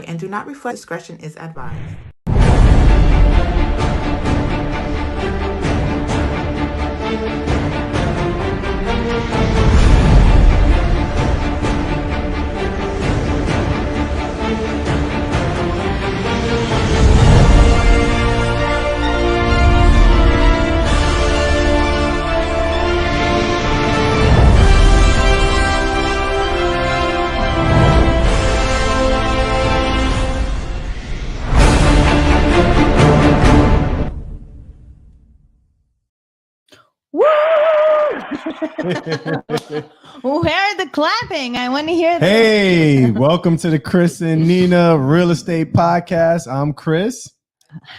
and do not reflect discretion is advised. Where the clapping? I want to hear this. Hey, welcome to the Chris and Nina Real Estate Podcast. I'm Chris.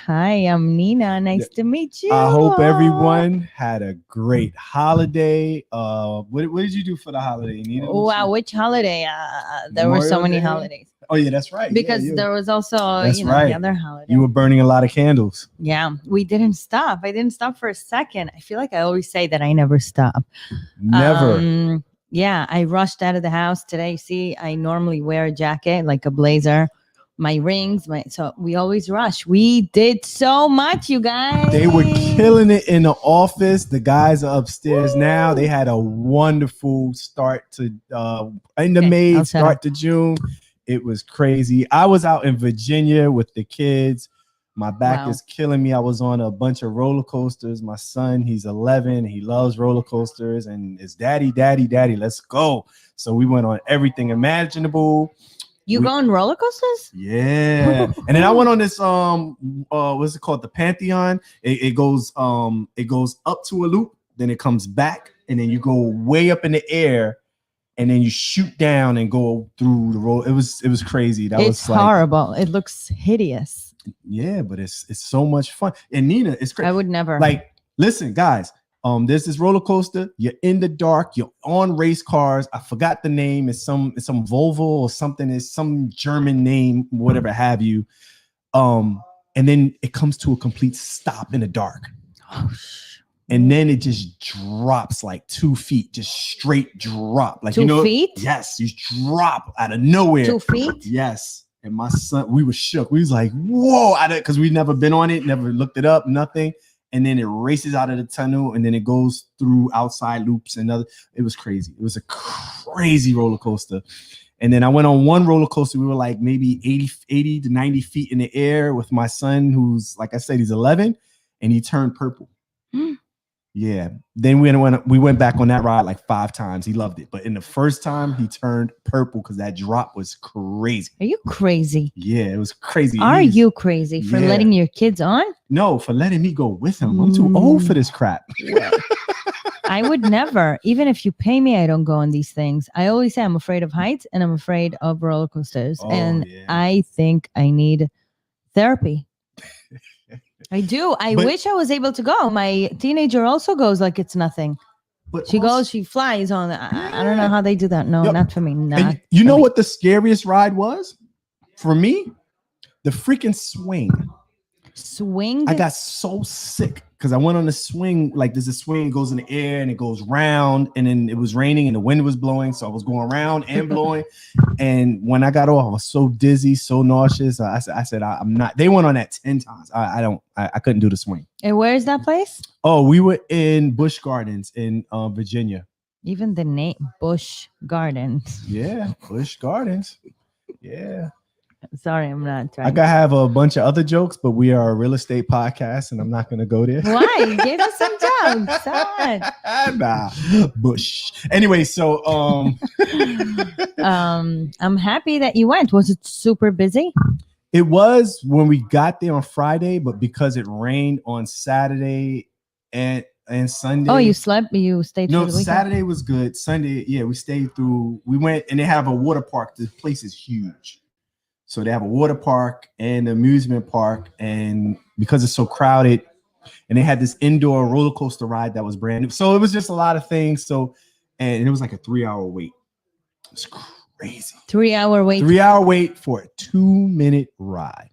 Hi, I'm Nina. Nice to meet you. I hope everyone had a great holiday. What did you do for the holiday, Nina? Wow, which holiday? There were so many holidays. Oh yeah, that's right. Because there was also That's the right. other holiday. You were burning a lot of candles. Yeah, we didn't stop. I didn't stop for a second. I feel like I always say that I never stop. Never. Yeah, I rushed out of the house today. See, I normally wear a jacket, like a blazer, my rings, so we always rush. We did so much, you guys. They were killing it in the office. The guys are upstairs now. They had a wonderful start to May, start to June. It was crazy. I was out in Virginia with the kids. My back is killing me. I was on a bunch of roller coasters. My son, he's 11. He loves roller coasters and it's daddy, let's go. So we went on everything imaginable. You go on roller coasters? Yeah. And then I went on this what's it called? The Pantheon. It goes up to a loop, then it comes back, and then you go way up in the air, and then you shoot down and go through the road. It was crazy. It's horrible. It looks hideous. Yeah, but it's so much fun. And Nina, it's crazy. I would never. Like, listen, guys. There's this roller coaster. You're in the dark. You're on race cars. I forgot the name. It's some Volvo or something. It's some German name, whatever have you. And then it comes to a complete stop in the dark. And then it just drops like 2 feet, just straight drop. Like 2 feet? Yes, you drop out of nowhere. 2 feet? Yes. And my son, we were shook. We was like, whoa, because we'd never been on it, never looked it up, nothing. And then it races out of the tunnel, and then it goes through outside loops and other. It was crazy. It was a crazy roller coaster. And then I went on one roller coaster. We were like maybe 80 to 90 feet in the air with my son, who's, like I said, he's 11, and he turned purple. Yeah. Then we went back on that ride like 5 times. He loved it. But in the first time, he turned purple because that drop was crazy. Are you crazy? Yeah, it was crazy. Are you crazy for letting your kids on? No, for letting me go with him. I'm too old for this crap. I would never. Even if you pay me, I don't go on these things. I always say I'm afraid of heights and I'm afraid of roller coasters. I think I need therapy. I do. I wish I was able to go. My teenager also goes like it's nothing. But she flies on. I don't know how they do that. No, not for me. You know what the scariest ride was? For me, the freaking swing. Swing? I got so sick because I went on the swing. Like there's a swing, it goes in the air and it goes round, and then it was raining and the wind was blowing, so I was going around and blowing. And when I got off, I was so dizzy, so nauseous. I said I'm not. They went on that 10 times. I couldn't do the swing. And where is that place? Oh, we were in Busch Gardens in Virginia. Even the name Busch Gardens. Yeah, Busch Gardens. Yeah. Sorry, I'm not trying. I gotta have a bunch of other jokes, but we are a real estate podcast, and I'm not gonna go there. Why? Give us some jokes. Nah, Bush. Anyway, so I'm happy that you went. Was it super busy? It was when we got there on Friday, but because it rained on Saturday and Sunday. Oh, you slept? You stayed through the weekend? Saturday was good. Sunday, yeah, we stayed through. We went, and they have a water park. The place is huge. So they have a water park and an amusement park, and because it's so crowded, and they had this indoor roller coaster ride that was brand new. So it was just a lot of things. So, and it was like a 3-hour wait. It was crazy. 3-hour wait. 3-hour wait for a 2-minute ride.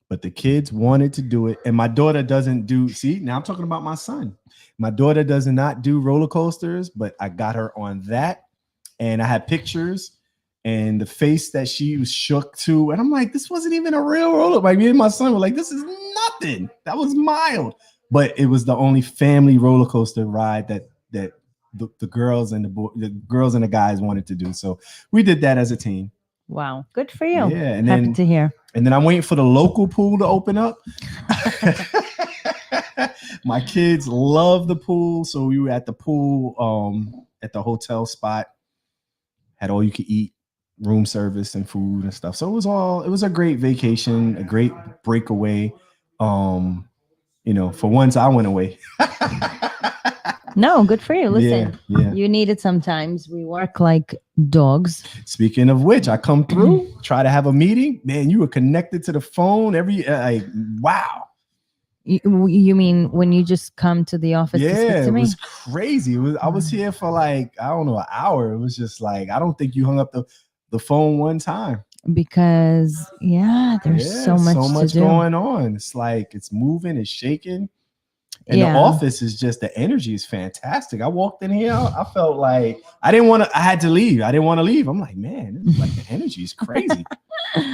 But the kids wanted to do it, and my daughter doesn't do. See, now I'm talking about my son. My daughter does not do roller coasters, but I got her on that, and I had pictures. and the face that she was shook to, and I'm like, this wasn't even a real roller. Like me and my son were like, this is nothing. That was mild, but it was the only family roller coaster ride that the girls and the girls and the guys wanted to do. So we did that as a team. Wow, good for you. Yeah, and happy then to hear. And then I'm waiting for the local pool to open up. My kids love the pool, so we were at the pool at the hotel spot. Had all you could eat, room service and food and stuff. So it was a great vacation, a great breakaway. For once I went away. No, good for you. Listen, yeah. You need it sometimes. We work like dogs. Speaking of which, I come through, try to have a meeting. Man, you were connected to the phone wow. You mean when you just come to the office to speak to me? It was crazy. I was here for like, I don't know, an hour. It was just like, I don't think you hung up the phone one time. Because there's so much to do. Going on. It's like, it's moving, it's shaking. And the office is just, the energy is fantastic. I walked in here, I felt like I had to leave. I didn't want to leave. I'm like, man, this is like the energy is crazy.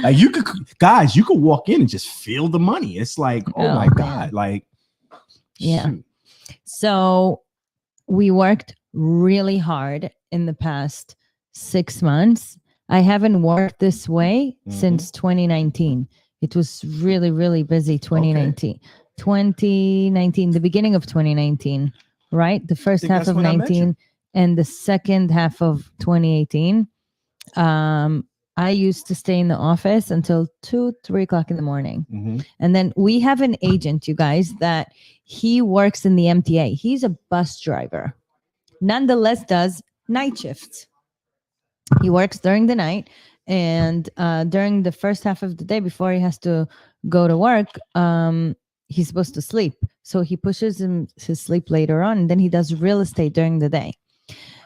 Like you could walk in and just feel the money. It's like, oh my God. Like, shoot. So we worked really hard in the past 6 months. I haven't worked this way since 2019. It was really, really busy 2019. Okay. 2019, the beginning of 2019, right? The first half of 19 and the second half of 2018. I used to stay in the office until 2-3 o'clock in the morning. Mm-hmm. And then we have an agent, you guys, that he works in the MTA. He's a bus driver. Nonetheless, does night shifts. He works during the night, and during the first half of the day before he has to go to work, he's supposed to sleep. So he pushes his sleep later on, and then he does real estate during the day.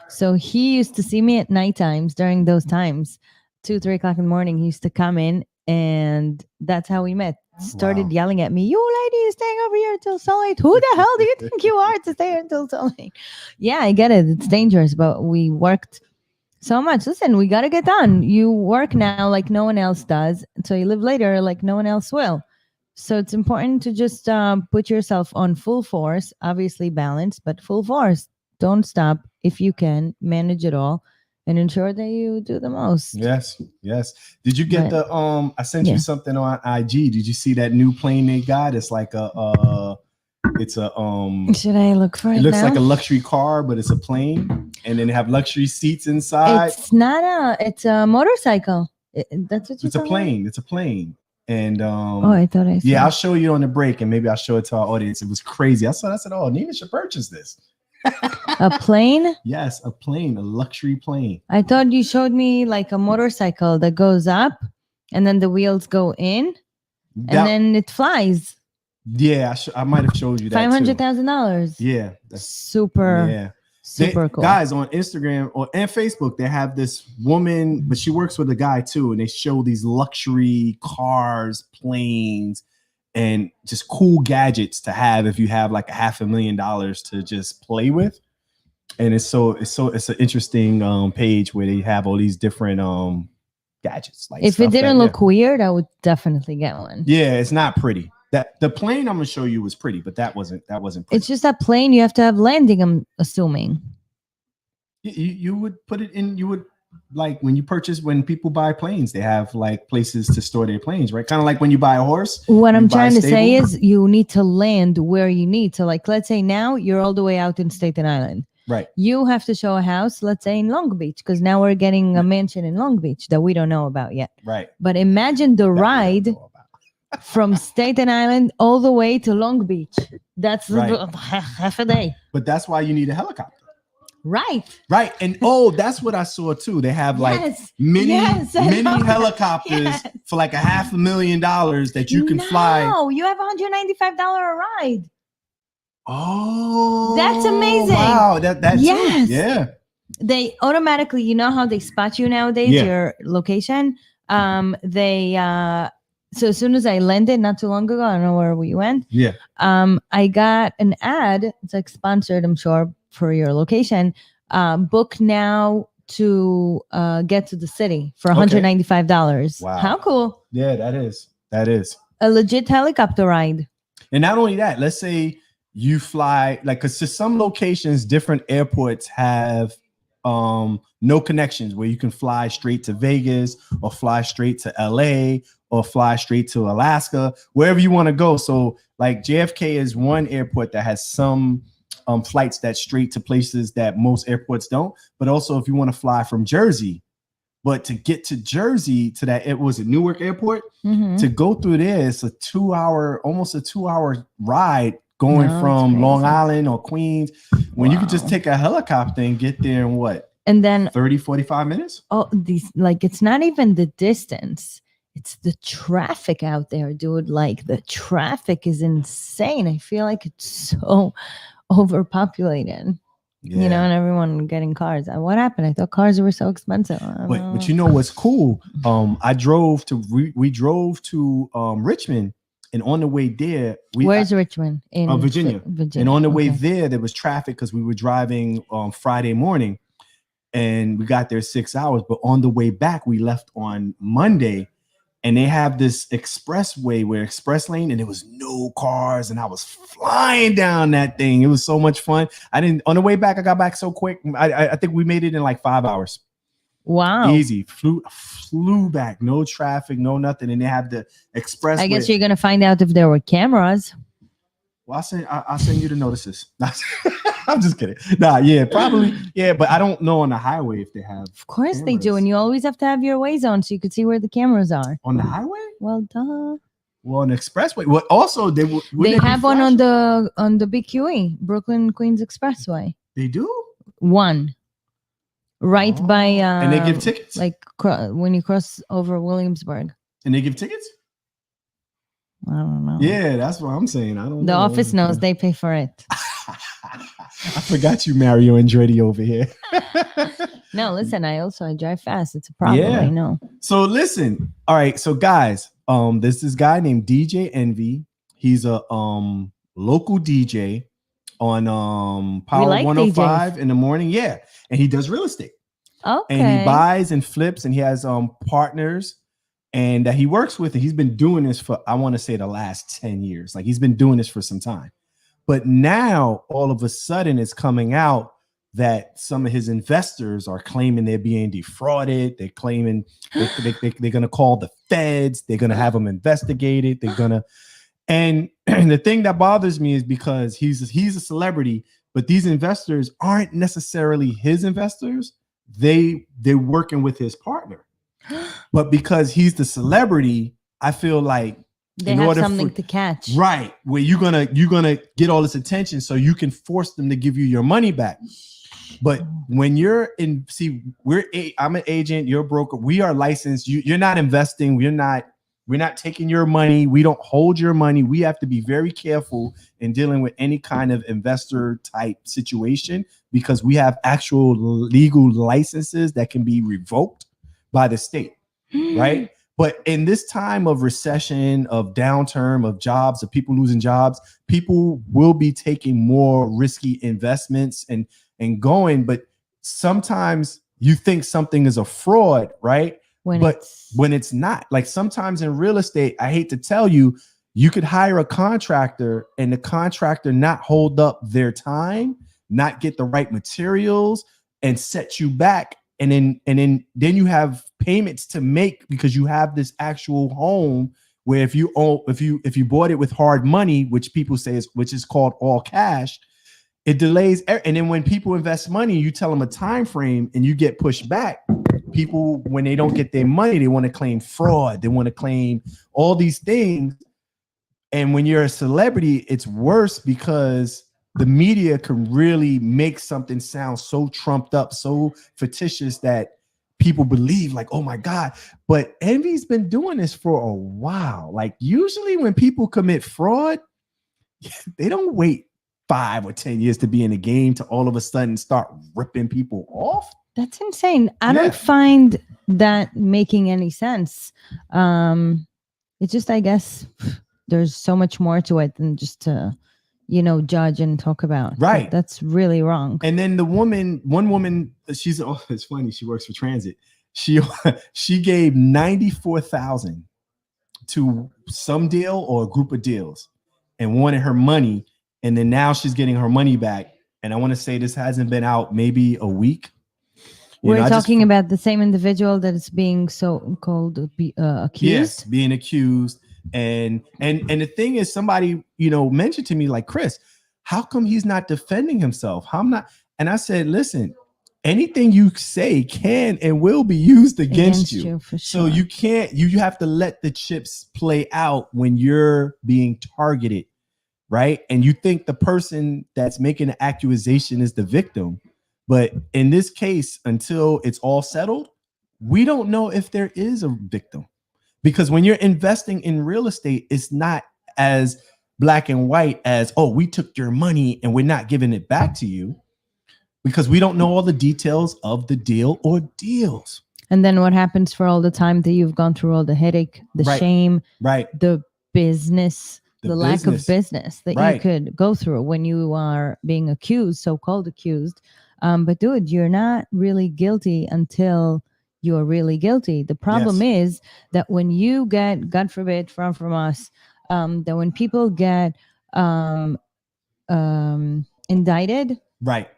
So he used to see me at night times during those times, 2-3 o'clock in the morning. He used to come in, and that's how we met. Started yelling at me, "You lady is staying over here till so late. Who the hell do you think you are to stay here until so late?" Yeah, I get it. It's dangerous, but we worked so much. Listen, we got to get done. You work now like no one else does, so you live later like no one else will. So it's important to just put yourself on full force, obviously balanced, but full force. Don't stop. If you can, manage it all and ensure that you do the most. Yes. Did you get I sent you something on IG. Did you see that new plane they got? It's like should I look for it? It looks like a luxury car, but it's a plane, and then they have luxury seats inside. It's a motorcycle. That's what you're It's a plane. It's a plane. And I thought I saw. Yeah, I'll show you on the break, and maybe I'll show it to our audience. It was crazy. I said, oh, Nina should purchase this. A plane? Yes, a plane, a luxury plane. I thought you showed me like a motorcycle that goes up, and then the wheels go in, and then it flies. Yeah, I might have showed you that. $500,000. Yeah, that's super. Yeah. Super cool. Guys on Instagram and Facebook, they have this woman, but she works with a guy too, and they show these luxury cars, planes, and just cool gadgets to have if you have like $500,000 to just play with. And it's an interesting page where they have all these different gadgets. Like if it didn't look weird, I would definitely get one. Yeah, it's not pretty. That the plane I'm gonna show you was pretty, but that wasn't pretty. It's just that plane you have to have landing, I'm assuming. You would put it in, you would like when people buy planes, they have like places to store their planes, right? Kind of like when you buy a horse. What I'm trying to say is you need to land where you need to. Like, let's say now you're all the way out in Staten Island. Right. You have to show a house, let's say in Long Beach, because now we're getting a mansion in Long Beach that we don't know about yet. Right. But imagine the ride from Staten Island all the way to Long Beach. That's half a day. But that's why you need a helicopter. Right. And that's what I saw too. They have like mini helicopters for like $500,000 that you can fly. No, you have $195 a ride. Oh, that's amazing. Wow, that's yes. Yeah. They automatically, you know how they spot you nowadays, your location. So as soon as I landed not too long ago, I don't know where we went. Yeah. I got an ad. It's like sponsored, I'm sure, for your location. Book now to get to the city for Okay. $195. Wow. How cool. Yeah, that is. A legit helicopter ride. And not only that, let's say you fly, like, because to some locations, different airports have no connections where you can fly straight to Vegas or fly straight to LA or fly straight to Alaska, wherever you want to go. So like JFK is one airport that has some flights that straight to places that most airports don't. But also if you want to fly from Jersey, but to get to Jersey to that, it was a Newark airport, to go through there, it's almost a 2 hour ride going from Long Island or Queens, when you could just take a helicopter and get there in what? And then 30, 45 minutes? Oh, it's not even the distance. It's the traffic out there, dude. Like the traffic is insane. I feel like it's so overpopulated. Yeah. You know, and everyone getting cars. What happened? I thought cars were so expensive. But you know what's cool? We drove to Richmond, and on the way there, where's Richmond? In Virginia. Virginia. And on the way there was traffic because we were driving on Friday morning, and we got there 6 hours. But on the way back, we left on Monday. And they have this expressway where express lane, and there was no cars, and I was flying down that thing. It was so much fun. On the way back, I got back so quick. I think we made it in like 5 hours. Wow. Easy. Flew back. No traffic, no nothing. And they have the expressway. I guess you're going to find out if there were cameras. Well, I'll send you the notices. I'm just kidding. Nah, yeah, probably. Yeah, but I don't know on the highway if they have. Of course cameras. They do. And you always have to have your ways on so you can see where the cameras are. On the highway? Well, duh. Well, on the expressway. Well, also, they have one on the BQE, Brooklyn Queens Expressway. They do? One. Right by... and they give tickets? Like when you cross over Williamsburg. And they give tickets? I don't know. Yeah, that's what I'm saying. I don't know. The office knows. They pay for it. I forgot you, Mario Andretti over here. No, listen, I drive fast. It's a problem. Yeah. I know. So listen. All right. So guys, there's this guy named DJ Envy. He's a local DJ on Powell 105 DJs. In the morning. Yeah. And he does real estate. Okay. And he buys and flips, and he has partners and that he works with. And he's been doing this for, I want to say, the last 10 years. Like he's been doing this for some time. But now all of a sudden it's coming out that some of his investors are claiming they're being defrauded. They're claiming they're going to call the feds. They're going to have them investigated. And the thing that bothers me is because he's a celebrity, but these investors aren't necessarily his investors. They're working with his partner. But because he's the celebrity, I feel like they have something to catch, right? Where you're gonna get all this attention, so you can force them to give you your money back. But when you're in, I'm an agent, you're a broker. We are licensed. You're not investing. We're not taking your money. We don't hold your money. We have to be very careful in dealing with any kind of investor type situation because we have actual legal licenses that can be revoked by the state, right? But in this time of recession, of downturn, of jobs, of people losing jobs, people will be taking more risky investments and going. But sometimes you think something is a fraud, right? When it's not. Like sometimes in real estate, I hate to tell you, you could hire a contractor and the contractor not hold up their time, not get the right materials, and set you back. And then you have payments to make because you have this actual home where if you bought it with hard money, which people say which is called all cash, it delays. And then when people invest money, you tell them a time frame and you get pushed back. People, when they don't get their money, they want to claim fraud. They want to claim all these things. And when you're a celebrity, it's worse because the media can really make something sound so trumped up, so fictitious that people believe like, oh my God. But Envy's been doing this for a while. Like usually when people commit fraud, they don't wait 5 or 10 years to be in the game to all of a sudden start ripping people off. That's insane. I don't find that making any sense. It's just, I guess there's so much more to it than just to, judge and talk about. Right. That's really wrong. And then one woman, it's funny. She works for transit. She gave 94,000 to some deal or a group of deals and wanted her money. And then now she's getting her money back. And I want to say this hasn't been out maybe a week. We're talking about the same individual that is being so-called accused. Yes, being accused. And the thing is, somebody, mentioned to me like, Chris, how come he's not defending himself? How I'm not? And I said, listen, anything you say can and will be used against you. For sure. So you can't, you have to let the chips play out when you're being targeted, right? And you think the person that's making the accusation is the victim. But in this case, until it's all settled, we don't know if there is a victim. Because when you're investing in real estate, it's not as black and white as, oh, we took your money and we're not giving it back to you, because we don't know all the details of the deal or deals. And then what happens for all the time that you've gone through all the headache, the shame, the business, the lack of business that you could go through when you are being accused, so-called accused. But dude, you're not really guilty until you're really guilty. The problem is that when you get, God forbid, from us, that when people get indicted,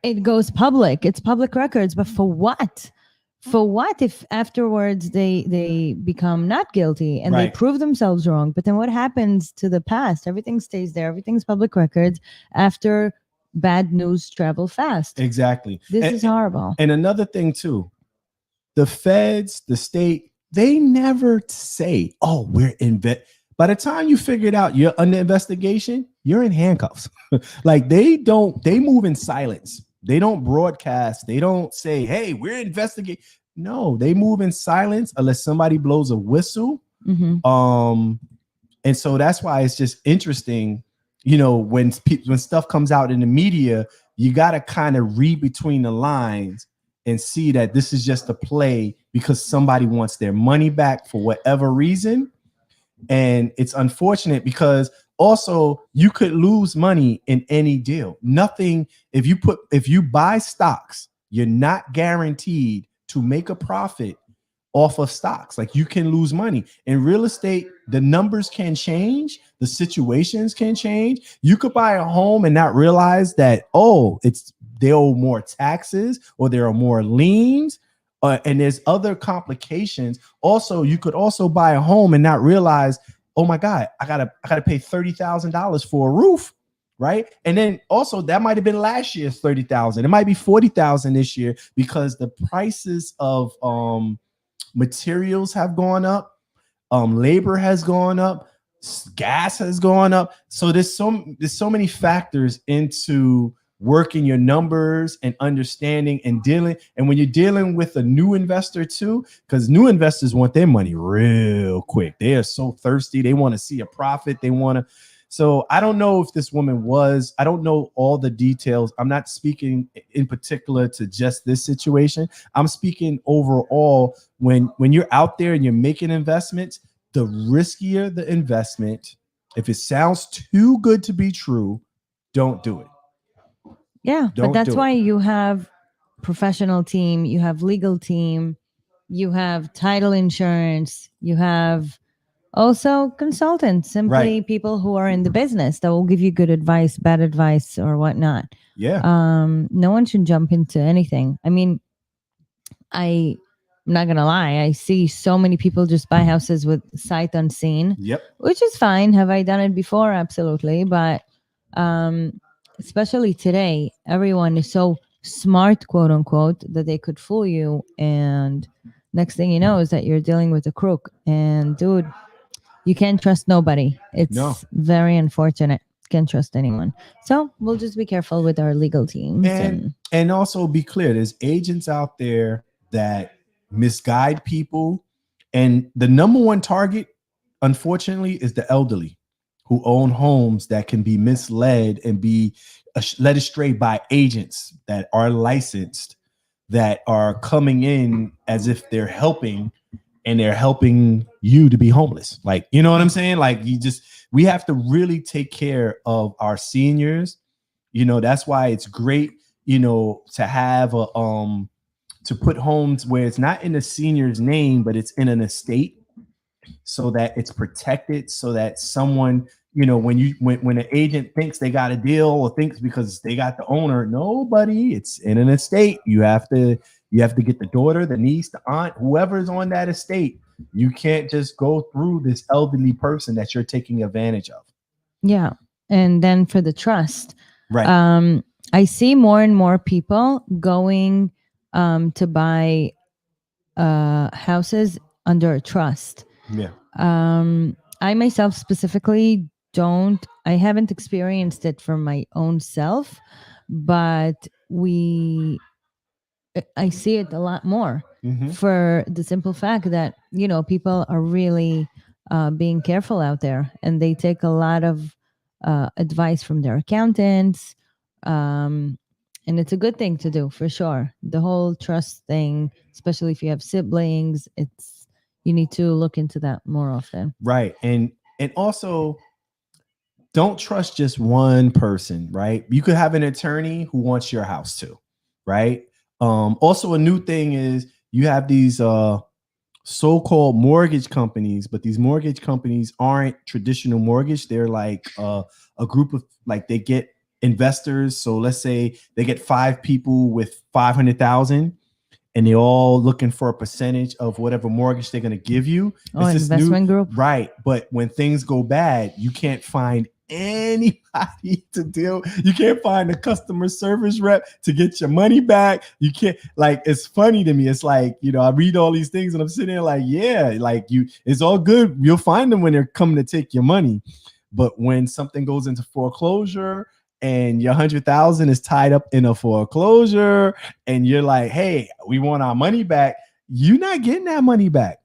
it goes public. It's public records. But for what? For what if afterwards they become not guilty and they prove themselves wrong? But then what happens to the past? Everything stays there. Everything's public records after bad news travel fast. Exactly. This is horrible. And another thing too, the feds, the state, they never say, oh, we're in by the time you figure it out, you're under investigation, you're in handcuffs. Like they move in silence. They don't broadcast. They don't say, hey, we're investigating. No, they move in silence unless somebody blows a whistle. And so that's why it's just interesting, when stuff comes out in the media, you got to kind of read between the lines and see that this is just a play because somebody wants their money back for whatever reason. And it's unfortunate because also you could lose money in any deal. Nothing, if you buy stocks, you're not guaranteed to make a profit off of stocks. Like you can lose money. In real estate, the numbers can change, the situations can change. You could buy a home and not realize that, they owe more taxes or there are more liens. And there's other complications. Also, you could also buy a home and not realize, oh my God, I gotta pay $30,000 for a roof, right? And then also that might have been last year's $30,000. It might be $40,000 this year because the prices of materials have gone up, labor has gone up, gas has gone up. So there's so many factors into working your numbers and understanding and dealing. And when you're dealing with a new investor too, because new investors want their money real quick. They are so thirsty. They want to see a profit. So I don't know if this woman I don't know all the details. I'm not speaking in particular to just this situation. I'm speaking overall when you're out there and you're making investments, the riskier the investment, if it sounds too good to be true, don't do it. Yeah, but that's why you have professional team, you have legal team, you have title insurance, you have also consultants, simply people who are in the business that will give you good advice, bad advice, or whatnot. Yeah. No one should jump into anything. I mean, I'm not gonna lie, I see so many people just buy houses with sight unseen. Yep. Which is fine. Have I done it before? Absolutely. But especially today, everyone is so smart, quote unquote, that they could fool you. And next thing you know is that you're dealing with a crook. And dude, you can't trust nobody. It's very unfortunate. Can't trust anyone. So we'll just be careful with our legal teams. And also be clear, there's agents out there that misguide people. And the number one target, unfortunately, is the elderly who own homes that can be misled and be led astray by agents that are licensed, that are coming in as if they're helping. and they're helping you to be homeless. Like, you know what I'm saying? Like, we have to really take care of our seniors. You know, that's why it's great, you know, to have to put homes where it's not in the senior's name, but it's in an estate, so that it's protected, so that someone, you know, when an agent thinks they got a deal or thinks because they got the owner, nobody, it's in an estate. You have to get the daughter, the niece, the aunt, whoever's on that estate. You can't just go through this elderly person that you're taking advantage of. Yeah. And then for the trust, right. I see more and more people going to buy houses under a trust. Yeah. I myself specifically I haven't experienced it for my own self, but I see it a lot more for the simple fact that, you know, people are really being careful out there, and they take a lot of advice from their accountants. And it's a good thing to do, for sure. The whole trust thing, especially if you have siblings, you need to look into that more often. Right. And also, don't trust just one person, right? You could have an attorney who wants your house too, right? Also, a new thing is you have these so-called mortgage companies, but these mortgage companies aren't traditional mortgage. They're like a group of, like, they get investors. So let's say they get 5 people with 500,000, and they're all looking for a percentage of whatever mortgage they're going to give you. Oh, it's investment group, right? But when things go bad, you can't find anybody to deal. You can't find a customer service rep to get your money back. You can't, like, it's funny to me. It's like, you know, I read all these things and I'm sitting there like, yeah, like, it's all good. You'll find them when they're coming to take your money. But when something goes into foreclosure and your 100,000 is tied up in a foreclosure and you're like, hey, we want our money back, you're not getting that money back.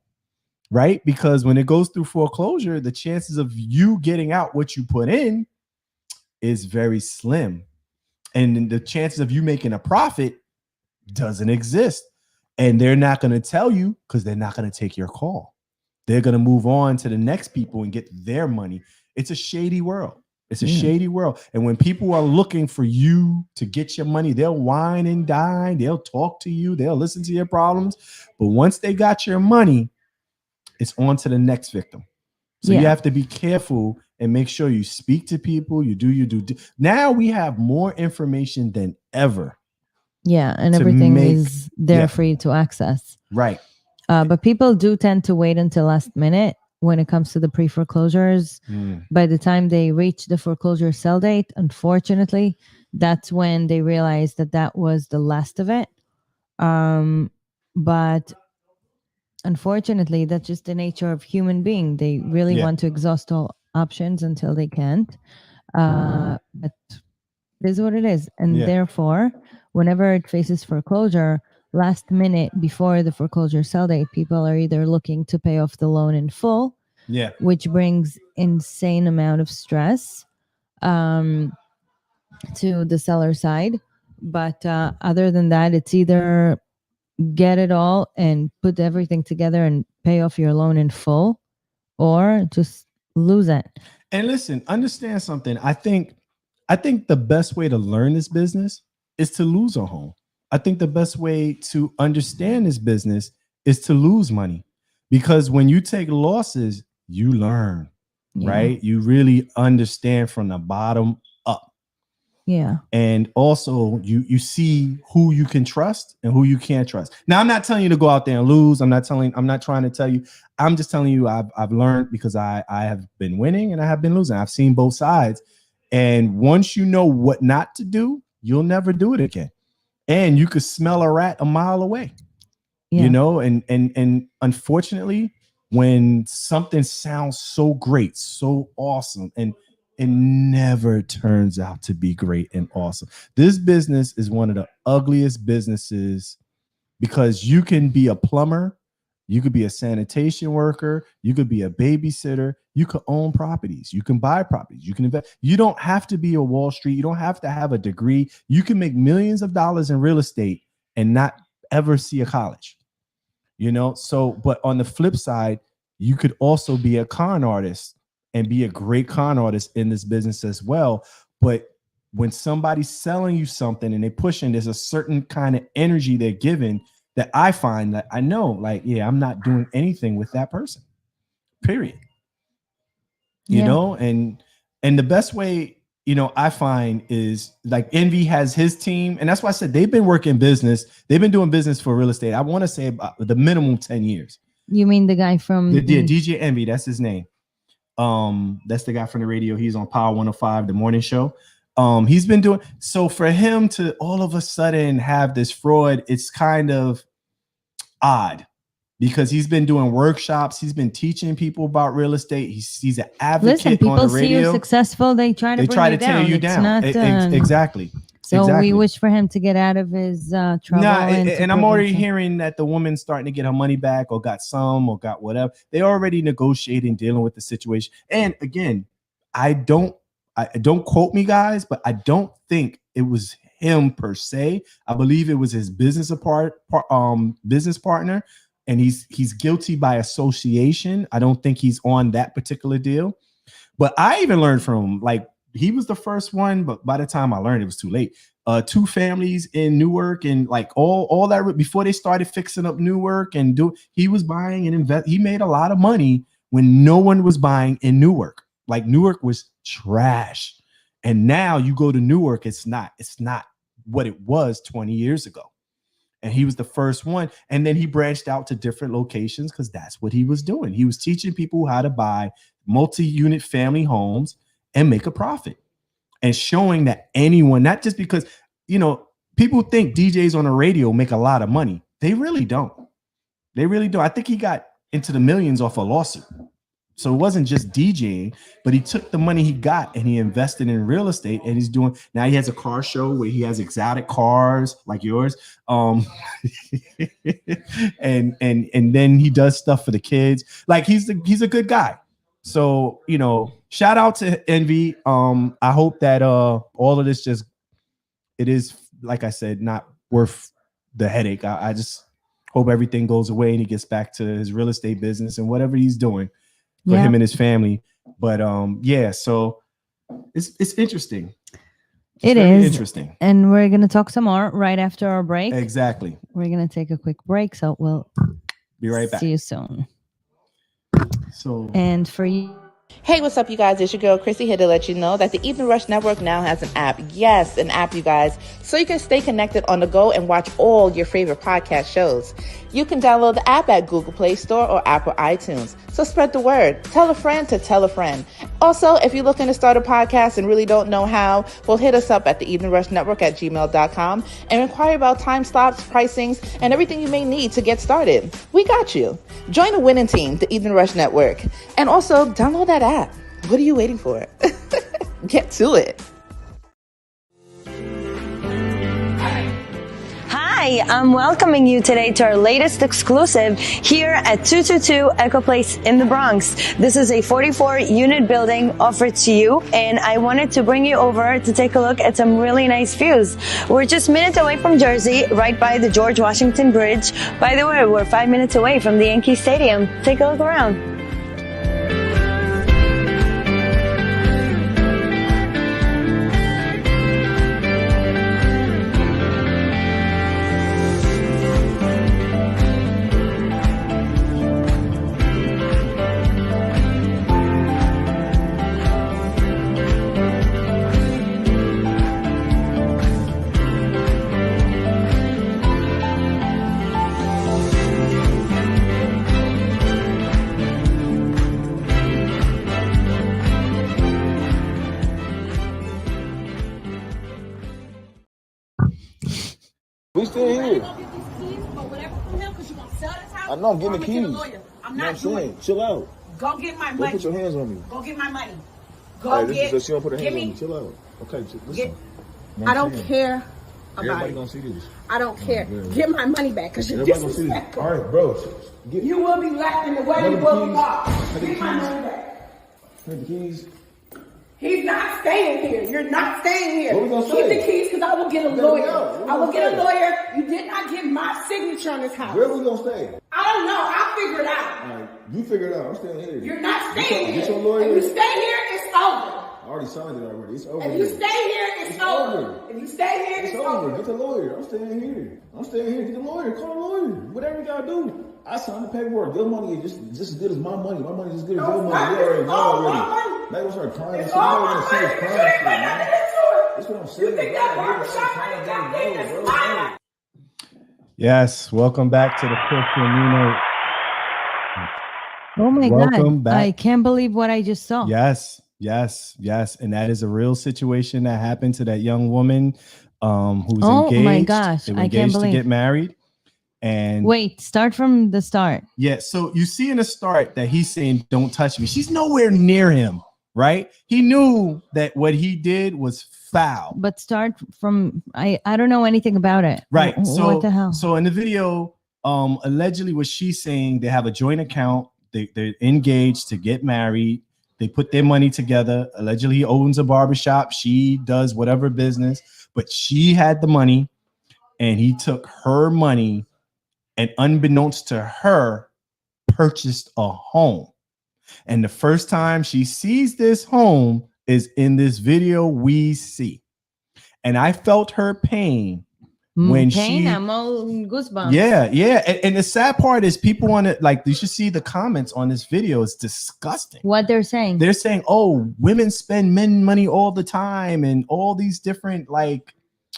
Right? Because when it goes through foreclosure, the chances of you getting out what you put in is very slim. And the chances of you making a profit doesn't exist. And they're not going to tell you because they're not going to take your call. They're going to move on to the next people and get their money. It's a shady world. It's a shady world. And when people are looking for you to get your money, they'll wine and dine. They'll talk to you. They'll listen to your problems. But once they got your money, it's on to the next victim. So you have to be careful and make sure you speak to people. You do. Now we have more information than ever. Yeah, and everything is there for you to access. Right. But people do tend to wait until last minute when it comes to the pre-foreclosures. By the time they reach the foreclosure sell date, unfortunately, that's when they realize that was the last of it. But unfortunately, that's just the nature of human being. They really want to exhaust all options until they can't. But it is what it is. And therefore, whenever it faces foreclosure, last minute before the foreclosure sell date, people are either looking to pay off the loan in full, which brings insane amount of stress to the seller side. But other than that, it's either get it all and put everything together and pay off your loan in full, or just lose it. And listen, understand something. I think the best way to learn this business is to lose a home. I think the best way to understand this business is to lose money, because when you take losses, you learn, right? You really understand from the bottom up. Yeah. And also you see who you can trust and who you can't trust. Now, I'm not telling you to go out there and lose. I'm not trying to tell you. I'm just telling you I've learned, because I have been winning and I have been losing. I've seen both sides. And once you know what not to do, you'll never do it again. And you could smell a rat a mile away. You know, and unfortunately, when something sounds so great, so awesome, and it never turns out to be great and awesome. This business is one of the ugliest businesses, because you can be a plumber, you could be a sanitation worker, you could be a babysitter, you could own properties, you can buy properties, you can invest. You don't have to be a Wall Street, you don't have to have a degree. You can make millions of dollars in real estate and not ever see a college. you know? So, but on the flip side, you could also be a con artist and be a great con artist in this business as well. But when somebody's selling you something and they're pushing, there's a certain kind of energy they're giving that I find that I know, like, yeah, I'm not doing anything with that person, period. You know, and the best way, you know, I find is like Envy has his team. And that's why I said they've been working business. They've been doing business for real estate. I want to say about the minimum 10 years. You mean the guy from DJ Envy? That's his name. That's the guy from the radio. He's on Powell 105, the morning show. He's been doing so for him to all of a sudden have this fraud. It's kind of odd because he's been doing workshops. He's been teaching people about real estate. He's an advocate. Listen, people on the radio. See you successful. They try to tear you down. Not, exactly. So exactly. we wish for him to get out of his trouble. And I'm already hearing that the woman's starting to get her money back or got some or got whatever. They're already negotiating, dealing with the situation. And again, I don't quote me, guys, but I don't think it was him per se. I believe it was his business partner, and he's guilty by association. I don't think he's on that particular deal. But I even learned from him, like, he was the first one, but by the time I learned, it was too late. 2 families in Newark and like all that before they started fixing up Newark and he was buying and invest. He made a lot of money when no one was buying in Newark. Like Newark was trash. And now you go to Newark, it's not what it was 20 years ago. And he was the first one. And then he branched out to different locations because that's what he was doing. He was teaching people how to buy multi-unit family homes and make a profit, and showing that anyone, not just because, you know, people think DJs on the radio make a lot of money. They really don't. They really don't. I think he got into the millions off a lawsuit. So it wasn't just DJing, but he took the money he got and he invested in real estate, and now he has a car show where he has exotic cars like yours. And then he does stuff for the kids. Like he's a good guy. So, you know, shout out to Envy. I hope that all of this it is, like I said, not worth the headache. I just hope everything goes away and he gets back to his real estate business and whatever he's doing for him and his family. But so it's interesting. It is interesting. And we're gonna talk some more right after our break. Exactly. We're gonna take a quick break, so we'll be right back. See you soon. So, and for you. Hey, what's up, you guys? It's your girl, Chrissy, here to let you know that the Evening Rush Network now has an app. Yes, an app, you guys. So you can stay connected on the go and watch all your favorite podcast shows. You can download the app at Google Play Store or Apple iTunes. So spread the word. Tell a friend to tell a friend. Also, if you're looking to start a podcast and really don't know how, well, hit us up at the Evening Rush Network at gmail.com and inquire about time slots, pricings, and everything you may need to get started. We got you. Join the winning team, the Evening Rush Network. And also, download that app. What are you waiting for? Get to it. Hi, I'm welcoming you today to our latest exclusive here at 222 Echo Place in the Bronx. This is a 44-unit building offered to you, and I wanted to bring you over to take a look at some really nice views. We're just minutes away from Jersey, right by the George Washington Bridge. By the way, we're 5 minutes away from the Yankee Stadium. Take a look around. We still here. I know, give me keys. I'm not doing it. Chill out. Go get my money. Don't put your hands on me. Go get my money. Go get. She don't put her hands on me. Chill out. Okay, listen. I don't care about Everybody it. gonna see this. I don't care. Get my money back because you're Everybody gonna see this. disrespectful. All right, bro. You will be left in the way you will be lost. Get my money back. Take the keys. He's not staying here. You're not staying here. What we gonna Keep say? the keys because I will get a Let me lawyer. know. What we I will gonna get a say? lawyer. You did not get my signature on this house. Where we gonna stay? I don't don't know. I'll figure it out. All right, you figure it out. I'm staying here. You're not staying Get here. your lawyer. If you stay here, it's over. I already signed it already. It's over. If you stay here, it's over. over. If you stay here, It's it's over. over. Get the lawyer. I'm staying here. Get the lawyer. Call the lawyer. Whatever you gotta do. I signed the paperwork. Your money is just as good as my money. My money is as good as your money. You already know already. Now you start crying. It's You all don't want to see my us money. crying. You ain't put nothing into it. That's what I'm saying. You think that barbershop money got me? It's mine. Yes, welcome back to the Christian Nino. Oh my Welcome God. back. I can't believe what I just saw. Yes. And that is a real situation that happened to that young woman who's engaged. Oh my gosh. They were I can't engaged to believe. get married. And Wait, start from the start. yeah, so you see in the start that he's saying, don't touch me. She's nowhere near him, right? He knew that what he did was foul. But start from I don't know anything about it. Right. So what the hell? So in the video, allegedly what she's saying, they have a joint account. They're engaged to get married. They put their money together. Allegedly, he owns a barbershop. She does whatever business, but she had the money and he took her money and unbeknownst to her, purchased a home. And the first time she sees this home is in this video we see. And I felt her pain when pain, she, I'm all goosebumps. yeah. And the sad part is people want to, like, you should see the comments on this video. It's disgusting. What they're saying. They're saying, oh, women spend men money all the time and all these different, like,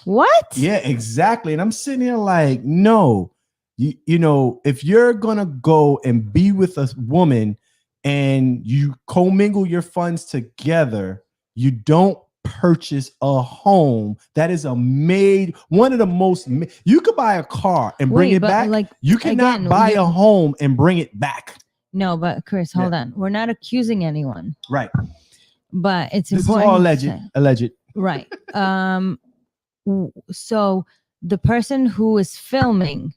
what? yeah, exactly. And I'm sitting here like, no, you know, if you're gonna go and be with a woman and you commingle your funds together, you don't purchase a home. That is one of the most. You could buy a car and bring Wait, it but back. like, You cannot again, buy a home and bring it back. No, but Chris, hold on. We're not accusing anyone, Right. but it's This is important. all to alleged. say. Alleged. Right. So the person who is filming,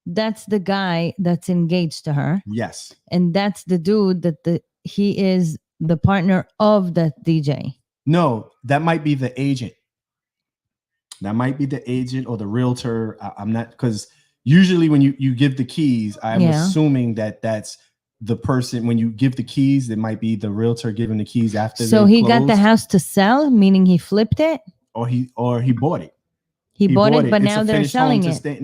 that's the guy that's engaged to her, Yes. and that's the dude that he is the partner of that DJ. No, that might be the agent. That might be the agent or the realtor. I'm not, because usually when you give the keys, I'm assuming that that's the person. When you give the keys, it might be the realtor giving the keys after. So he got the house to sell, meaning he flipped it, or he bought it. He bought it, but It's now a they're finished selling home to it. stay.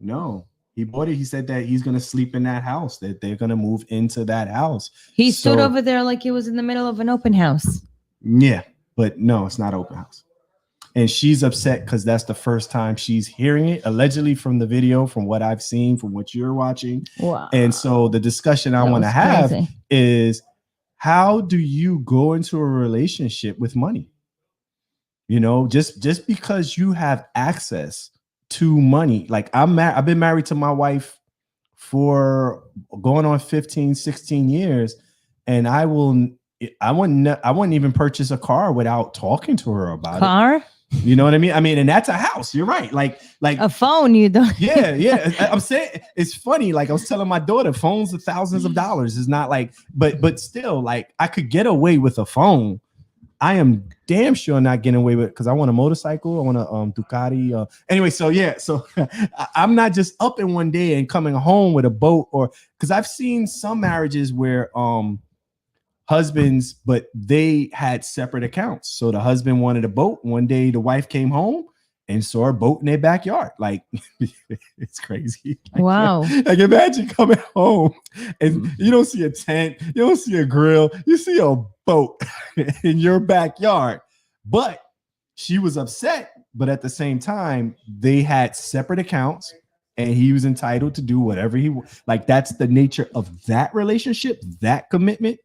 No, he bought it. He said that he's gonna sleep in that house. That they're gonna move into that house. He stood over there like he was in the middle of an open house. Yeah, but no, it's not open house. And she's upset because that's the first time she's hearing it, allegedly from the video, from what I've seen, from what you're watching. Wow. And so the discussion I want to have is, how do you go into a relationship with money? You know, just because you have access to money. Like I've been married to my wife for going on 15, 16 years. And I wouldn't even purchase a car without talking to her about it. You know what I mean? And that's a house. You're right. Like a phone, you don't. Yeah. I'm saying, it's funny. Like I was telling my daughter, phones are thousands of dollars. It's not like, but still, like I could get away with a phone. I am damn sure not getting away with it because I want a motorcycle. I want a Ducati. Anyway, so I'm not just up in one day and coming home with a boat, or because I've seen some marriages where husbands, but they had separate accounts. So the husband wanted a boat. One day the wife came home and saw a boat in their backyard. Like it's crazy. Wow. Like imagine coming home and you don't see a tent, you don't see a grill, you see a boat in your backyard. But she was upset, but at the same time, they had separate accounts and he was entitled to do whatever like. That's the nature of that relationship, that commitment.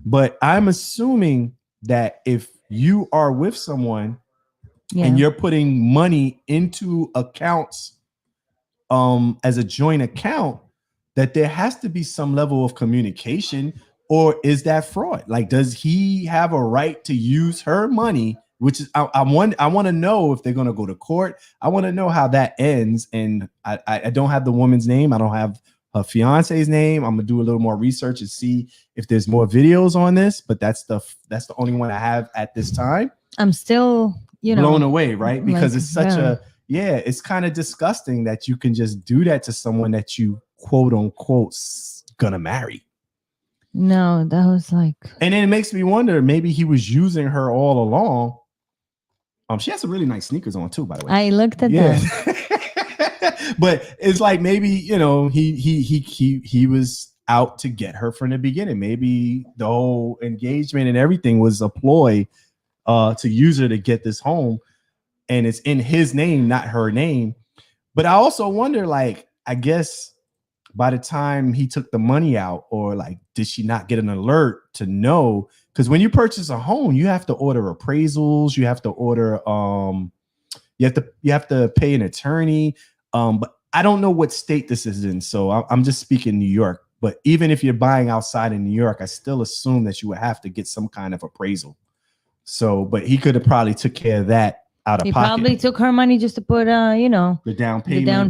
But I'm assuming that if you are with someone and you're putting money into accounts as a joint account, that there has to be some level of communication, or is that fraud? Like, does he have a right to use her money? Which is, I want to know if they're going to go to court. I want to know how that ends. And I don't have the woman's name. I don't have her fiance's name. I'm gonna do a little more research and see if there's more videos on this. But that's the only one I have at this time. I'm still, blown away, right? Because like, it's such it's kind of disgusting that you can just do that to someone that you quote unquote gonna marry. No, that was like. And then it makes me wonder, maybe he was using her all along. She has some really nice sneakers on too, by the way. I looked at them. But it's like maybe, he was out to get her from the beginning. Maybe the whole engagement and everything was a ploy to use her to get this home, and it's in his name, not her name. But I also wonder, like, I guess by the time he took the money out, or like, did she not get an alert to know? Because when you purchase a home, you have to order appraisals, you have to order, you have to pay an attorney. But I don't know what state this is in, so I'm just speaking New York. But even if you're buying outside in New York, I still assume that you would have to get some kind of appraisal. So, but he could have probably took care of that out of he pocket. Probably took her money just to put the down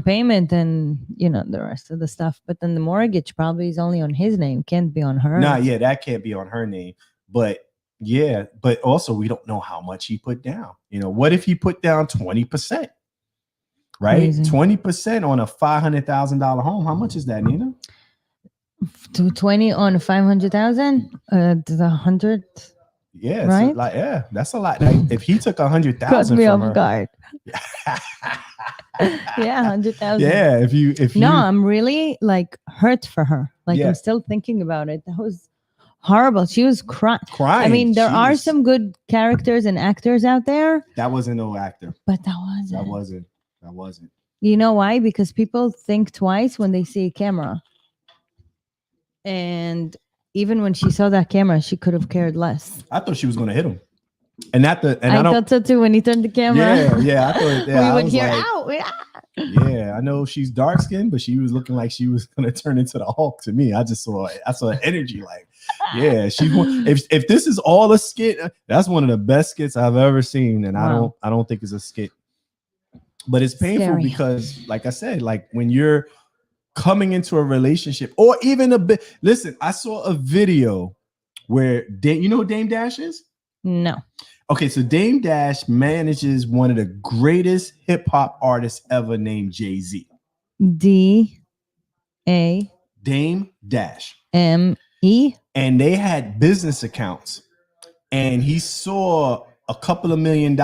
payment, and the rest of the stuff. But then the mortgage probably is only on his name, can't be on her. Nah, yeah, that can't be on her name. But yeah, but also we don't know how much he put down. What if he put down 20%? Right, 20% on a $500,000 home. How much is that, Nina? 20 on 500,000. The 100. Yeah, right. So that's a lot. Like, if he took 100,000, caught me from off her, guard. Yeah, 100,000. Yeah, if you. No, I'm really like hurt for her. Like I'm still thinking about it. That was horrible. She was crying. I mean, there are some good characters and actors out there. That wasn't no actor. But that wasn't. You know why? Because people think twice when they see a camera. And even when she saw that camera, she could have cared less. I thought she was going to hit him. And I thought so too when he turned the camera. Yeah, I thought we would hear out. Yeah, I know she's dark skinned, but she was looking like she was gonna turn into the Hulk to me. I saw energy, like, yeah, if this is all a skit, that's one of the best skits I've ever seen. And wow. I don't think it's a skit. But it's painful because, like I said, like when you're coming into a relationship or even a bit. Listen, I saw a video where you know who Dame Dash is? No. Okay, so Dame Dash manages one of the greatest hip hop artists ever, named Jay-Z. D-A Dame Dash. M-E. And they had business accounts, and he saw a couple of $1 million.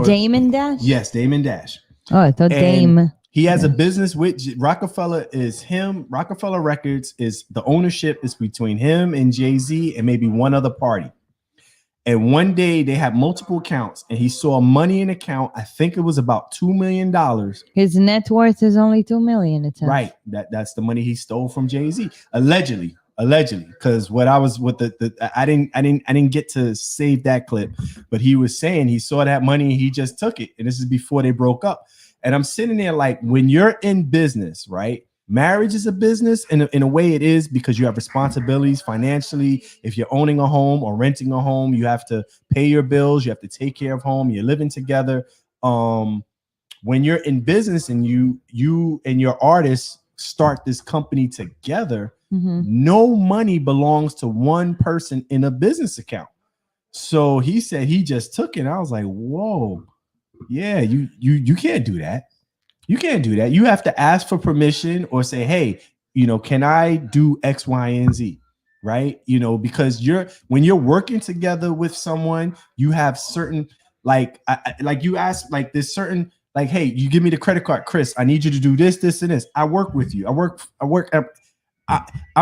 Damon Dash? Yes, Damon Dash. Oh, I thought Dame. He has a business with Rockefeller. Is him. Rockefeller Records is the ownership is between him and Jay-Z and maybe one other party. And one day they had multiple accounts, and he saw money in account. I think it was about $2 million. His net worth is only $2 million. It's right. That's the money he stole from Jay-Z, allegedly. Because what I was with I didn't get to save that clip, but he was saying he saw that money and he just took it. And this is before they broke up. And I'm sitting there like, when you're in business, right? Marriage is a business, and in a way it is, because you have responsibilities financially. If you're owning a home or renting a home, you have to pay your bills, you have to take care of home, you're living together. When you're in business and you and your artists start this company together, no money belongs to one person in a business account. So he said he just took it. I was like, whoa, yeah, you can't do that. You can't do that. You have to ask for permission or say, hey, can I do X, Y, and Z? Right. Because when you're working together with someone, you have certain, like you ask, like there's certain, like, hey, you give me the credit card, Chris, I need you to do this, this, and this. I work with you. I'm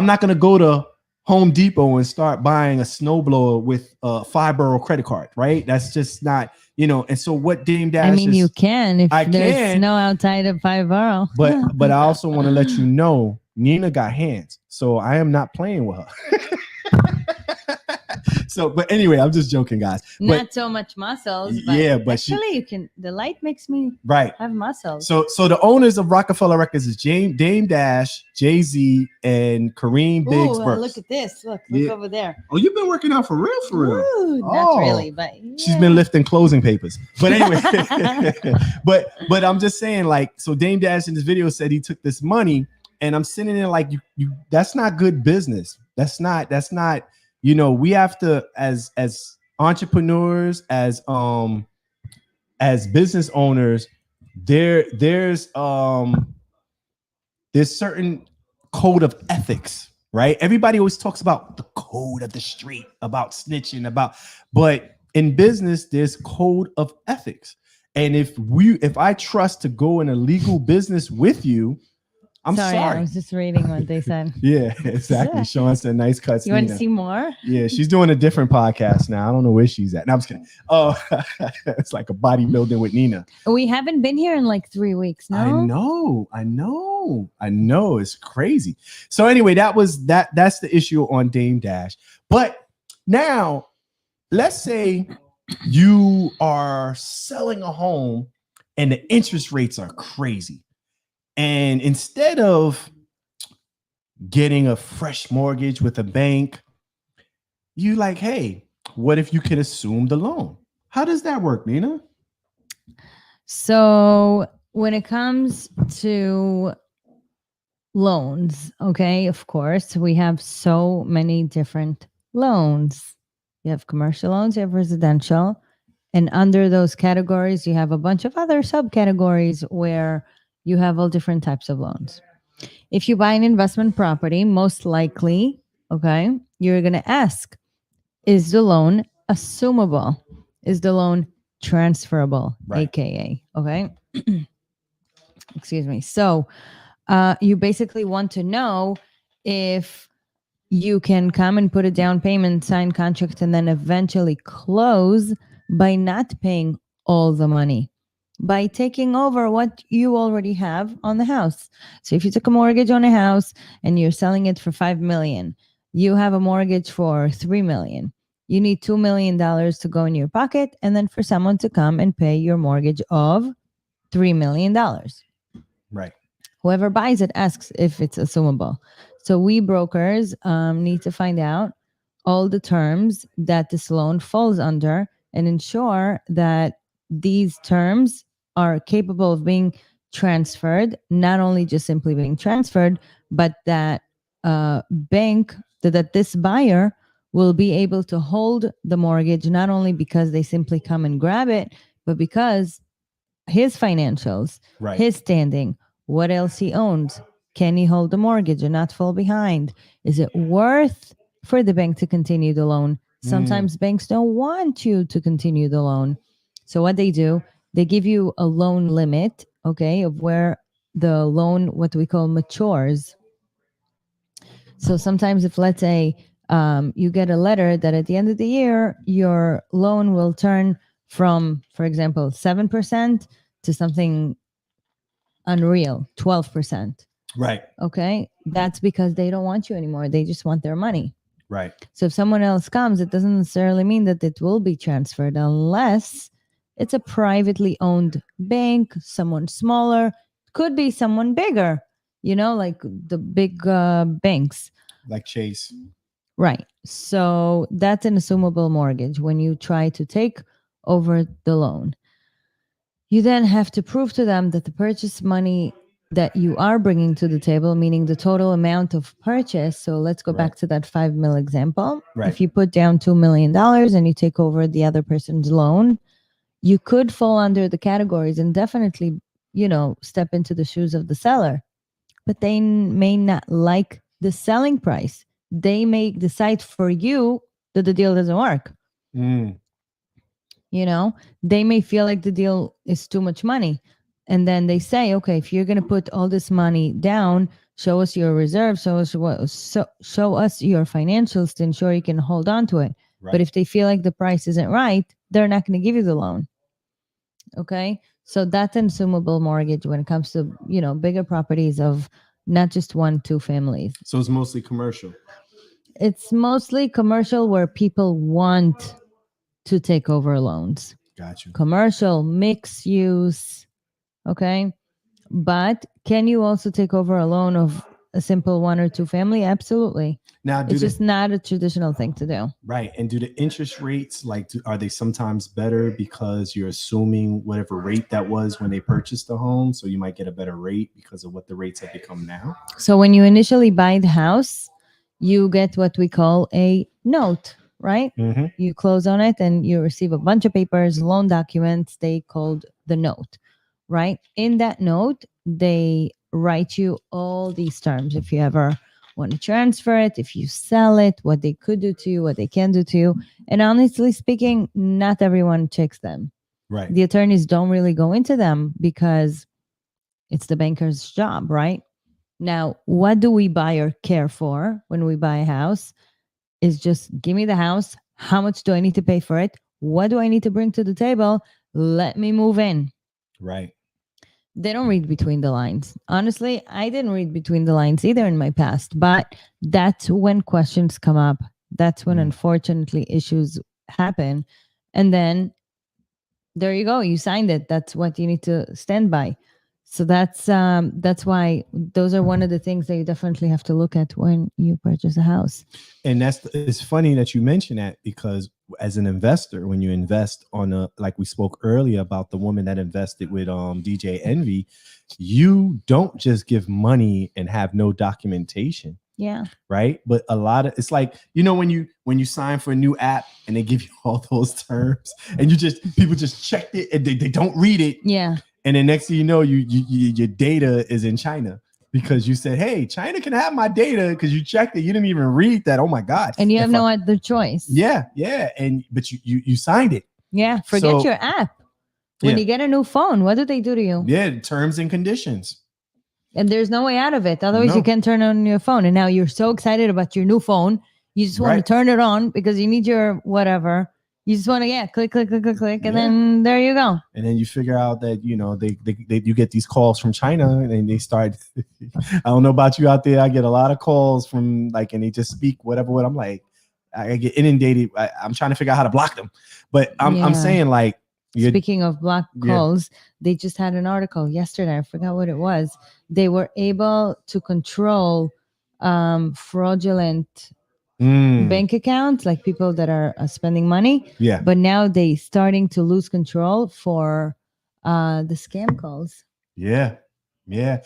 not going to go to Home Depot and start buying a snowblower with a $5 credit card. Right. That's just not, and so what Dame Dash you can if there's snow outside of $5. But I also want to let you know, Nina got hands, so I am not playing with her. So, but anyway, I'm just joking, guys. Not so much muscles. But yeah, but actually, you can. The light makes me have muscles. So the owners of Rockefeller Records is Dame Dash, Jay-Z, and Kareem Biggs Burks. Look at this. Look over there. Oh, you've been working out for real? Not really, but yeah. She's been lifting closing papers. But anyway, but I'm just saying, like, so Dame Dash in this video said he took this money, and I'm sitting there like, you that's not good business. That's not. We have to, as entrepreneurs, as business owners, there's certain code of ethics, right? Everybody always talks about the code of the street, about snitching, but in business, there's code of ethics. And if I trust to go in a legal business with you, I'm sorry. I was just reading what they said. Yeah, exactly. Shone said, nice cuts. You want to see more? Yeah, she's doing a different podcast now. I don't know where she's at. No, I'm just kidding. Oh, it's like a bodybuilding with Nina. We haven't been here in like 3 weeks, no? I know. It's crazy. So anyway, that's the issue on Dame Dash. But now, let's say you are selling a home and the interest rates are crazy. And instead of getting a fresh mortgage with a bank, you like, hey, what if you could assume the loan? How does that work, Nina? So when it comes to loans, okay, of course, we have so many different loans. You have commercial loans, you have residential, and under those categories, you have a bunch of other subcategories where you have all different types of loans. If you buy an investment property, most likely, okay, you're going to ask, is the loan assumable? Is the loan transferable, right. AKA, okay? Excuse me. So you basically want to know if you can come and put a down payment, sign contract, and then eventually close by not paying all the money, by taking over what you already have on the house. So if you took a mortgage on a house and you're selling it for $5 million, you have a mortgage for $3 million. You need $2 million to go in your pocket, and then for someone to come and pay your mortgage of $3 million. Right. Whoever buys it asks if it's assumable. So we brokers need to find out all the terms that this loan falls under and ensure that these terms are capable of being transferred, not only just simply being transferred, but that bank, that this buyer will be able to hold the mortgage, not only because they simply come and grab it, but because his financials, right. his standing, what else he owns, can he hold the mortgage and not fall behind? Is it worth for the bank to continue the loan? Sometimes banks don't want you to continue the loan. So what they do, they give you a loan limit, okay, of where the loan, what we call, matures. So sometimes if, let's say, you get a letter that at the end of the year, your loan will turn from, for example, 7% to something unreal, 12%. Right. Okay. That's because they don't want you anymore. They just want their money. Right. So if someone else comes, it doesn't necessarily mean that it will be transferred unless it's a privately owned bank, someone smaller, could be someone bigger, like the big banks. Like Chase. Right. So that's an assumable mortgage when you try to take over the loan. You then have to prove to them that the purchase money that you are bringing to the table, meaning the total amount of purchase. So let's go back to that 5 mil example. Right. If you put down $2 million and you take over the other person's loan, you could fall under the categories and definitely, step into the shoes of the seller. But they may not like the selling price. They may decide for you that the deal doesn't work. They may feel like the deal is too much money. And then they say, okay, if you're going to put all this money down, show us your reserves, show us your financials to ensure you can hold on to it. Right. But if they feel like the price isn't right, they're not going to give you the loan. Okay. So that's an assumable mortgage when it comes to, bigger properties of not just 1-2 families. So it's mostly commercial. It's mostly commercial where people want to take over loans. Gotcha. Commercial, mixed use. Okay. But can you also take over a loan of a simple 1 or 2 family? Absolutely. Now, it's just not a traditional thing to do. Right. And do the interest rates, are they sometimes better because you're assuming whatever rate that was when they purchased the home? So you might get a better rate because of what the rates have become now. So when you initially buy the house, you get what we call a note, right? Mm-hmm. You close on it and you receive a bunch of papers, loan documents, they called the note, right? In that note, they write you all these terms. If you ever want to transfer it, if you sell it, what they could do to you, what they can do to you. And honestly speaking, not everyone checks them. Right. The attorneys don't really go into them because it's the banker's job, right? Now, what do we buy or care for when we buy a house? Is just give me the house. How much do I need to pay for it? What do I need to bring to the table? Let me move in. Right. They don't read between the lines. Honestly, I didn't read between the lines either in my past, but that's when questions come up. That's when, unfortunately, issues happen. And then there you go. You signed it. That's what you need to stand by. So that's why those are one of the things that you definitely have to look at when you purchase a house. And it's funny that you mention that, because as an investor, when you invest on like we spoke earlier about the woman that invested with DJ Envy, you don't just give money and have no documentation. Yeah. Right. But it's like, when you sign for a new app and they give you all those terms and people just checked it and they don't read it. Yeah. And then next thing you know, your data is in China because you said, hey, China can have my data because you checked it. You didn't even read that. Oh my God. And you have no other choice. Yeah. Yeah. But you signed it. Yeah. Forget your app. When you get a new phone, what do they do to you? Yeah. Terms and conditions. And there's no way out of it. Otherwise, you can't turn on your phone. And now you're so excited about your new phone. You just want to turn it on because you need your whatever. You just want to click, and then there you go. And then you figure out that you get these calls from China, and they start. I don't know about you out there. I get a lot of calls from and they just speak whatever. I'm like, I get inundated. I'm trying to figure out how to block them, but I'm saying Speaking of block calls, they just had an article yesterday. I forgot what it was. They were able to control fraudulent bank accounts, like people that are spending money. Yeah. But now they starting to lose control for the scam calls. Yeah. Yeah.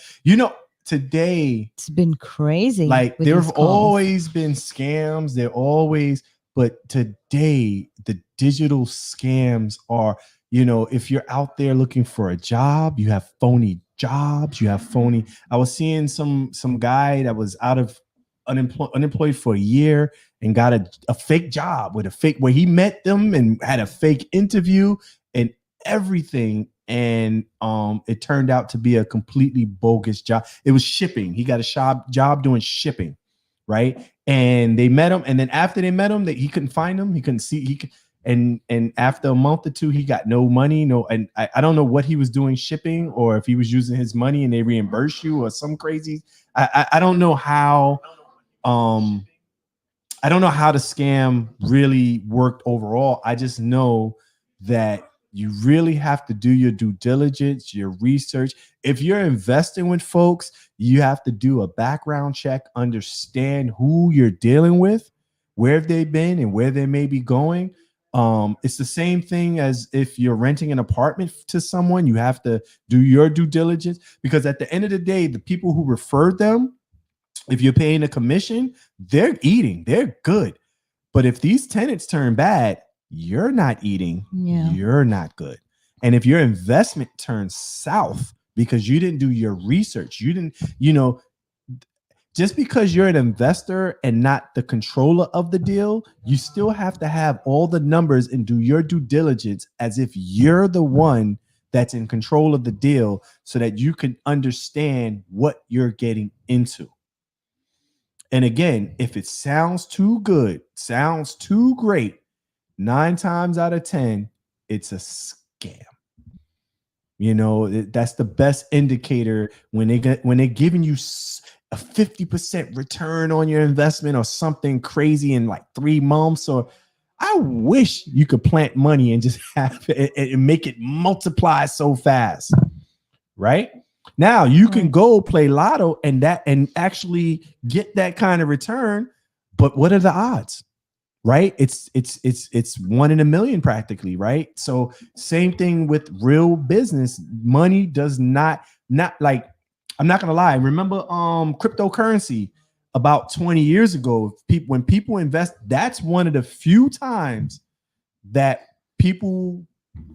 Today it's been crazy. Like there have always been scams. But today the digital scams are, if you're out there looking for a job, you have phony jobs, I was seeing some guy that was out of unemployed for a year and got a fake job where he met them and had a fake interview and everything. And it turned out to be a completely bogus job. It was shipping. He got a job doing shipping, right? And they met him, and then after they met him, he couldn't find him. He couldn't see. And after a month or two, he got no money. And I don't know what he was doing shipping, or if he was using his money and they reimburse you or some crazy. I don't know how. I don't know how the scam really worked overall. I just know that you really have to do your due diligence, your research. If you're investing with folks, you have to do a background check, understand who you're dealing with, where have they been and where they may be going. It's the same thing as if you're renting an apartment to someone. You have to do your due diligence, because at the end of the day, the people who referred them, if you're paying a commission, they're eating, they're good. But if these tenants turn bad, you're not eating, you're not good. And if your investment turns south because you didn't do your research, just because you're an investor and not the controller of the deal, you still have to have all the numbers and do your due diligence as if you're the one that's in control of the deal, so that you can understand what you're getting into. And again, if it sounds too good, sounds too great, 9 times out of 10, it's a scam. That's the best indicator when they're giving you a 50% return on your investment or something crazy in like 3 months. Or I wish you could plant money and just have it and make it multiply so fast. Right? Now you can go play lotto and actually get that kind of return. But what are the odds? Right? It's 1 in a million practically, right? So same thing with real business. Money does not like, I'm not gonna lie. Remember cryptocurrency about 20 years ago? When people invest, that's one of the few times that people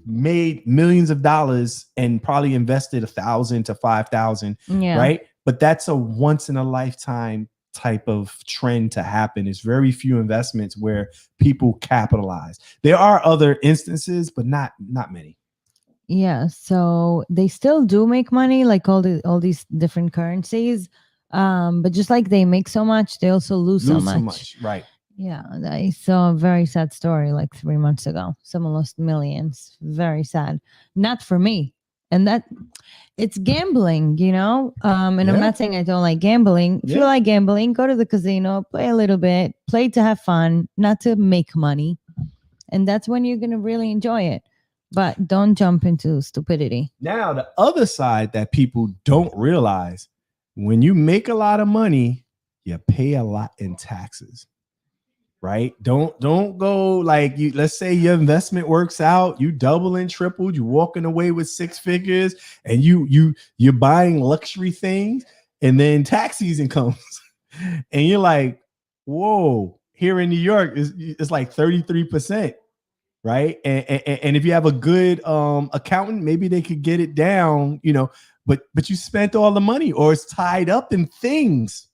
made millions of dollars and probably invested $1,000 to $5,000, right? But that's a once in a lifetime type of trend to happen. It's very few investments where people capitalize. There are other instances, but not many. Yeah, so they still do make money, like all these different currencies. But just like they make so much, they also lose so much. Right. Yeah, I saw a very sad story like 3 months ago. Someone lost millions. Very sad. Not for me. And that it's gambling, you know? And I'm not saying I don't like gambling. If you like gambling, go to the casino, play a little bit, play to have fun, not to make money. And that's when you're going to really enjoy it. But don't jump into stupidity. Now, the other side that people don't realize, when you make a lot of money, you pay a lot in taxes. Right? Don't go like you. Let's say your investment works out, you double and tripled, you walking away with 6 figures, and you're buying luxury things, and then tax season comes, and you're like, whoa! Here in New York, it's like 33%, right? And if you have a good accountant, maybe they could get it down, you know. But you spent all the money, or it's tied up in things.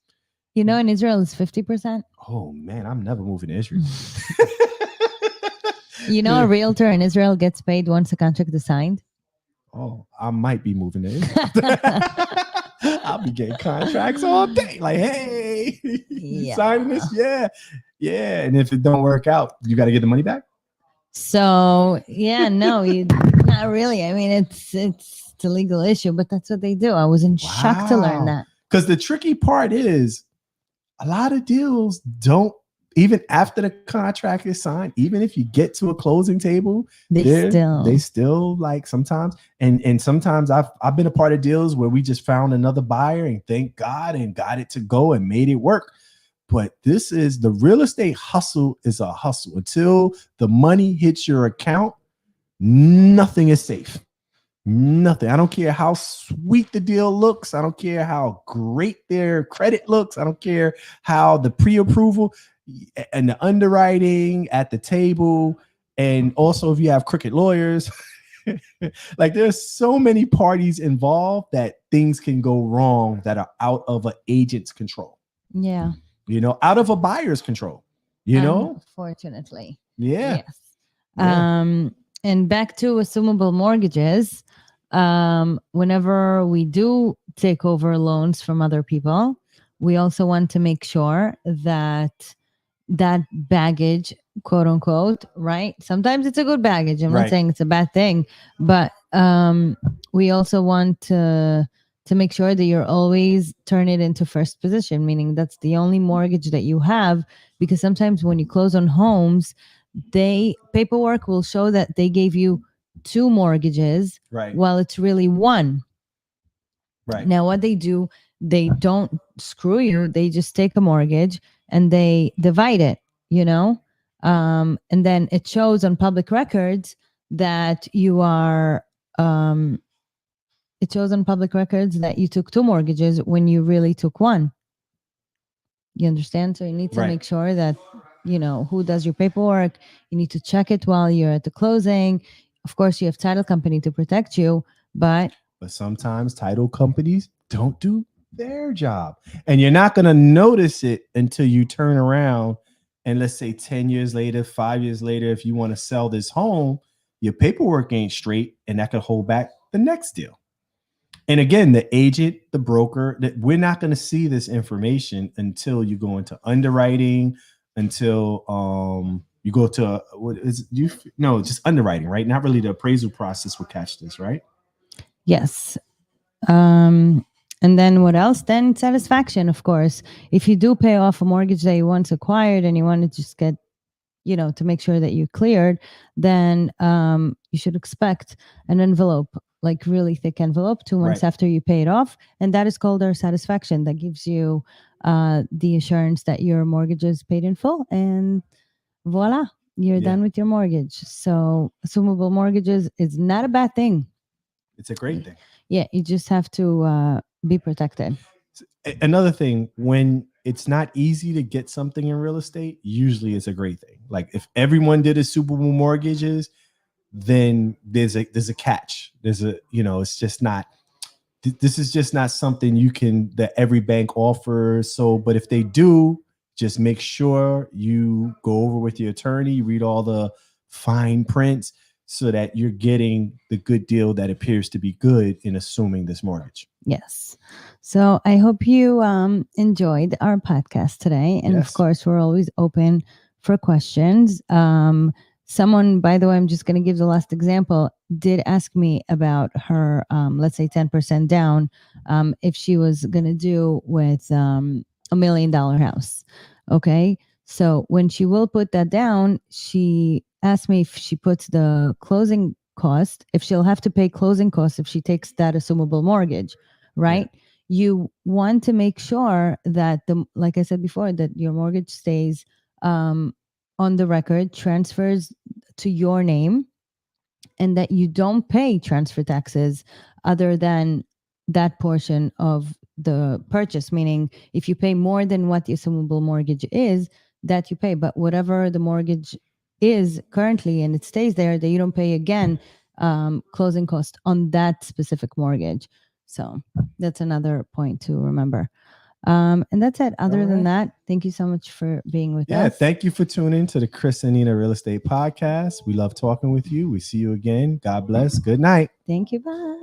You know, in Israel, it's 50%. Oh, man, I'm never moving to Israel. You know, a realtor in Israel gets paid once a contract is signed. Oh, I might be moving to Israel. I'll be getting contracts all day. Like, hey, you signing this? Yeah. Yeah. And if it don't work out, you got to get the money back? So, yeah, no, not really. I mean, it's a legal issue, but that's what they do. I was in shock to learn that. Because the tricky part is, a lot of deals don't, even after the contract is signed, even if you get to a closing table, they still like sometimes, and sometimes I've been a part of deals where we just found another buyer and thank God and got it to go and made it work. But this is the real estate hustle is a hustle. Until the money hits your account, nothing is safe. Nothing. I don't care how sweet the deal looks. I don't care how great their credit looks. I don't care how the pre-approval and the underwriting at the table. And also if you have crooked lawyers, like there's so many parties involved that things can go wrong that are out of an agent's control. Yeah. You know, out of a buyer's control, you know? Unfortunately. Yeah. Yes. Yeah. And back to assumable mortgages. Whenever we do take over loans from other people, we also want to make sure that baggage, quote unquote, right? Sometimes it's a good baggage. I'm not saying it's a bad thing, but we also want to make sure that you're always turn it into first position, meaning that's the only mortgage that you have, because sometimes when you close on homes, paperwork will show that they gave you 2 mortgages, while it's really 1. Now what they do, they don't screw you. They just take a mortgage and they divide it, you know? And then it shows on public records that you are, it shows on public records that you took 2 mortgages when you really took 1. You understand? So you need to make sure that, you know, who does your paperwork. You need to check it while you're at the closing. Of course, you have title company to protect you, but sometimes title companies don't do their job, and you're not going to notice it until you turn around and let's say 10 years later, 5 years later, if you want to sell this home, your paperwork ain't straight, and that could hold back the next deal. And again, the agent, the broker, that we're not going to see this information until you go into underwriting, until you go to just underwriting, right? Not really the appraisal process will catch this, right? Yes. And then what else? Then satisfaction, of course. If you do pay off a mortgage that you once acquired and you want to just get, you know, to make sure that you cleared, then you should expect an envelope, like really thick envelope, 2 months after you pay it off. And that is called our satisfaction. That gives you the assurance that your mortgage is paid in full, and voila, you're done with your mortgage. So assumable mortgages is not a bad thing. It's a great thing. Yeah, you just have to be protected. Another thing, when it's not easy to get something in real estate, usually it's a great thing. Like if everyone did assumable mortgages, then there's a catch. There's a, it's just not, this is just not something that every bank offers. So, but if they do, just make sure you go over with your attorney, read all the fine prints so that you're getting the good deal that appears to be good in assuming this mortgage. Yes. So I hope you enjoyed our podcast today. And of course, we're always open for questions. Someone, by the way, I'm just going to give the last example, did ask me about her, let's say 10% down, if she was going to do with $1 million house. Okay. So when she will put that down, she asked me if she puts the closing cost, if she'll have to pay closing costs if she takes that assumable mortgage, right? Yeah. You want to make sure that like I said before, that your mortgage stays on the record, transfers to your name, and that you don't pay transfer taxes other than that portion of the purchase. Meaning, if you pay more than what the assumable mortgage is, that you pay. But whatever the mortgage is currently and it stays there, that you don't pay again closing cost on that specific mortgage. So that's another point to remember. And that's it. Other than that, thank you so much for being with us. Yeah, thank you for tuning to the Chris and Nina Real Estate Podcast. We love talking with you. We see you again. God bless. Good night. Thank you. Bye.